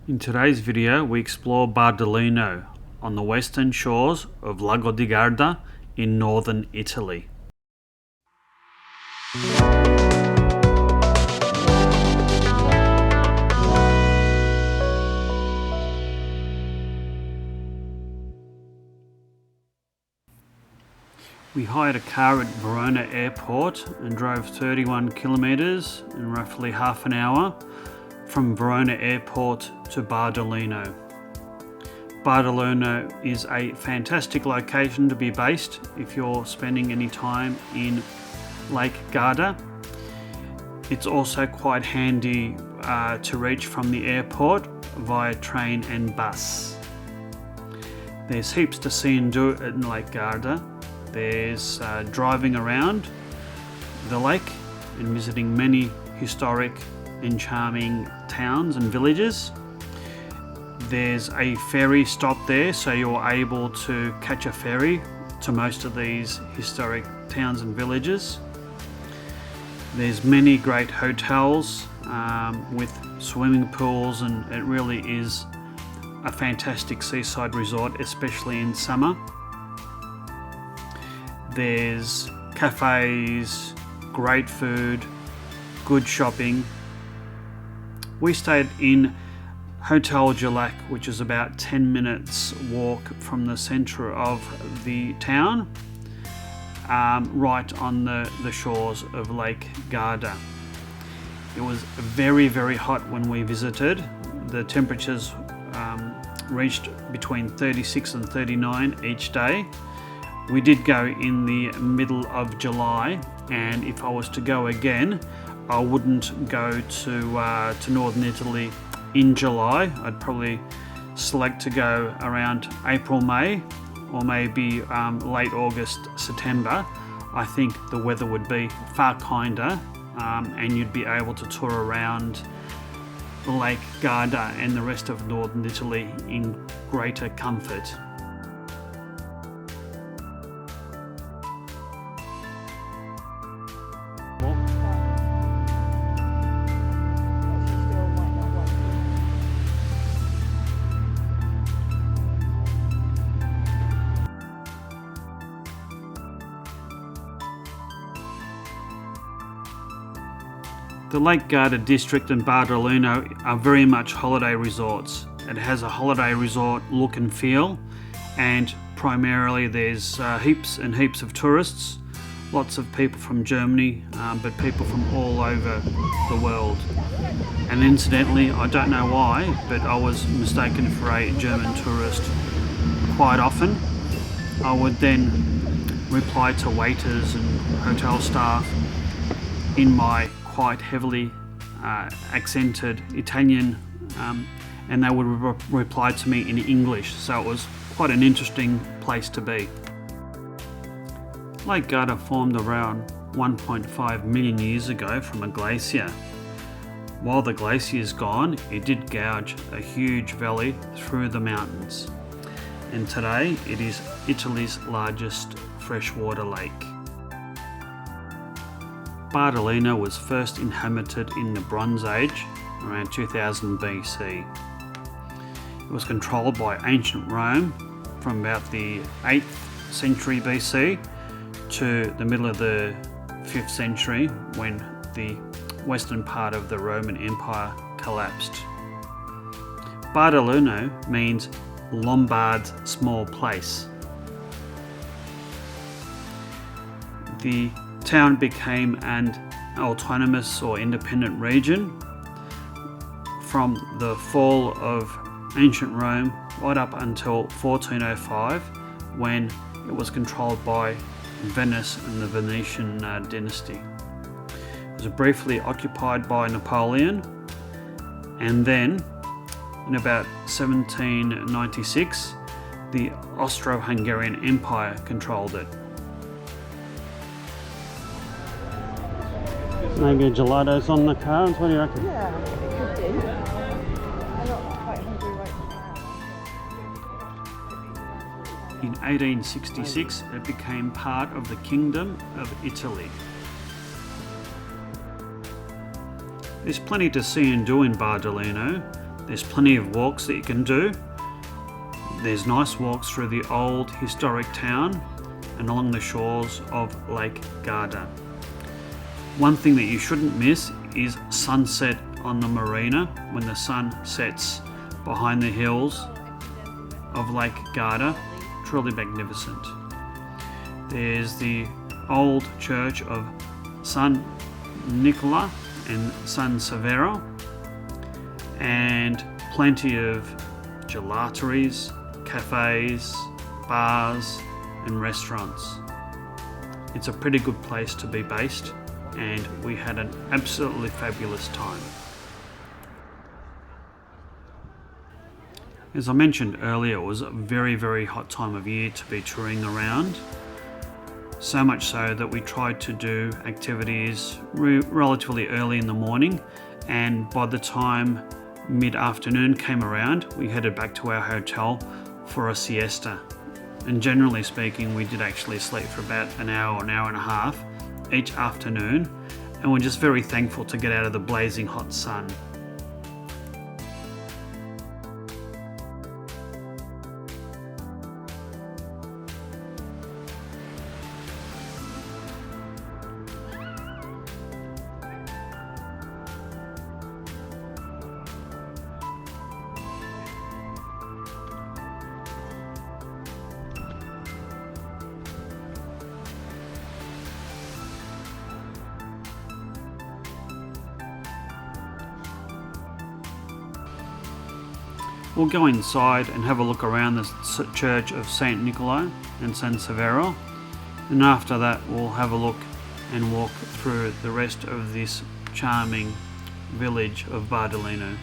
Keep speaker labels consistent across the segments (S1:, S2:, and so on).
S1: In today's video, we explore Bardolino on the western shores of Lago di Garda in northern Italy. We hired a car at Verona Airport and drove 31 kilometres in roughly half an hour from Verona Airport to Bardolino. Bardolino is a fantastic location to be based if you're spending any time in Lake Garda. It's also quite handy to reach from the airport via train and bus. There's heaps to see and do in Lake Garda. There's driving around the lake and visiting many historic and charming towns and villages. There's a ferry stop there, so you're able to catch a ferry to most of these historic towns and villages. There's many great hotels with swimming pools, and it really is a fantastic seaside resort, especially in summer. There's cafes, great food, good shopping. We stayed in Hotel Du Lac, which is about 10 minutes walk from the centre of the town, right on the shores of Lake Garda. It was very, very hot when we visited. The temperatures reached between 36 and 39 each day. We did go in the middle of July, and if I was to go again, I wouldn't go to northern Italy in July. I'd probably select to go around April, May, or maybe late August, September. I think the weather would be far kinder, and you'd be able to tour around Lake Garda and the rest of northern Italy in greater comfort. The Lake Garda district and Bardolino are very much holiday resorts. It has a holiday resort look and feel, and primarily there's heaps and heaps of tourists, lots of people from Germany, but people from all over the world. And incidentally, I don't know why, but I was mistaken for a German tourist quite often. I would then reply to waiters and hotel staff in my quite heavily accented Italian, and they would reply to me in English, so it was quite an interesting place to be. Lake Garda formed around 1.5 million years ago from a glacier. While the glacier is gone, it did gouge a huge valley through the mountains, and today it is Italy's largest freshwater lake. Bardolino was first inhabited in the Bronze Age, around 2000 BC. It was controlled by ancient Rome from about the 8th century BC to the middle of the 5th century, when the western part of the Roman Empire collapsed. Bardolino means Lombard's small place. The town became an autonomous or independent region from the fall of ancient Rome right up until 1405, when it was controlled by Venice and the Venetian dynasty. It was briefly occupied by Napoleon, and then in about 1796 the Austro-Hungarian Empire controlled it. Maybe gelatos on the cards, what do you reckon?
S2: Yeah, could do. I'm not quite hungry right now.
S1: In 1866 it became part of the Kingdom of Italy. There's plenty to see and do in Bardolino. There's plenty of walks that you can do. There's nice walks through the old historic town and along the shores of Lake Garda. One thing that you shouldn't miss is sunset on the marina when the sun sets behind the hills of Lake Garda. Truly magnificent. There's the old church of San Nicolo and San Severo, and plenty of gelateries, cafes, bars and restaurants. It's a pretty good place to be based, and we had an absolutely fabulous time. As I mentioned earlier, it was a very, very hot time of year to be touring around. So much so that we tried to do activities relatively early in the morning, and by the time mid-afternoon came around, we headed back to our hotel for a siesta. And generally speaking, we did actually sleep for about an hour and a half each afternoon, and we're just very thankful to get out of the blazing hot sun. We'll go inside and have a look around the church of St. Nicolo and San Severo, and after that we'll have a look and walk through the rest of this charming village of Bardolino.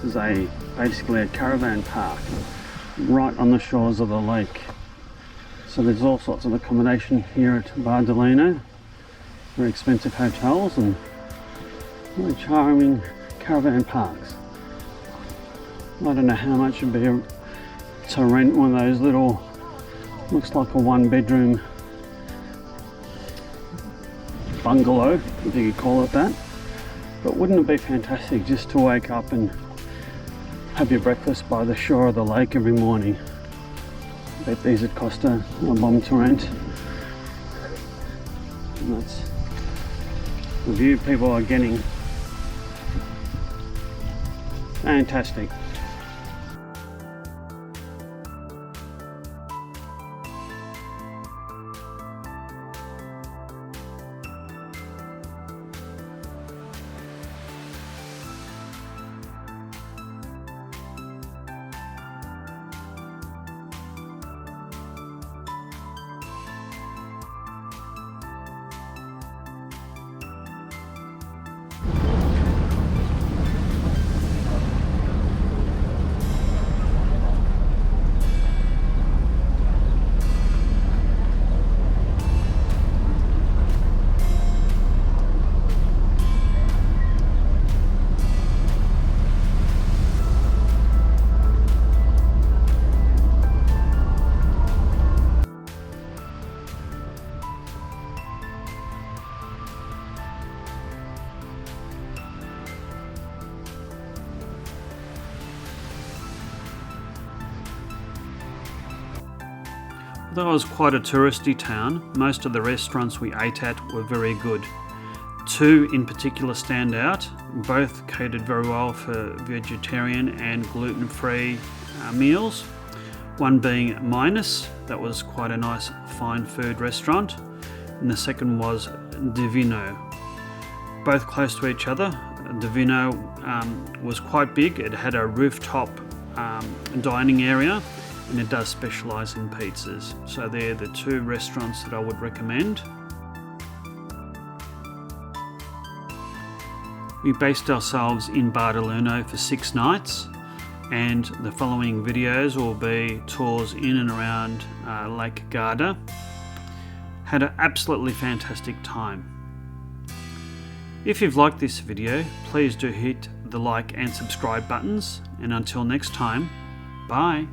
S1: This is basically a caravan park right on the shores of the lake. So there's all sorts of accommodation here at Bardolino. Very expensive hotels and really charming caravan parks. I don't know how much it'd be to rent one of those little, looks like a 1-bedroom bungalow, if you could call it that. But wouldn't it be fantastic just to wake up and have your breakfast by the shore of the lake every morning? I bet these would cost a bomb to rent. And that's the view people are getting. Fantastic. Although it was quite a touristy town, most of the restaurants we ate at were very good. 2 in particular stand out, both catered very well for vegetarian and gluten-free meals. One being Minus, that was quite a nice fine food restaurant, and the second was Divino. Both close to each other. Divino was quite big, it had a rooftop dining area, and it does specialise in pizzas. So they're the 2 restaurants that I would recommend. We based ourselves in Bardolino for 6 nights, and the following videos will be tours in and around Lago di Garda. Had an absolutely fantastic time. If you've liked this video, please do hit the like and subscribe buttons, and until next time, bye.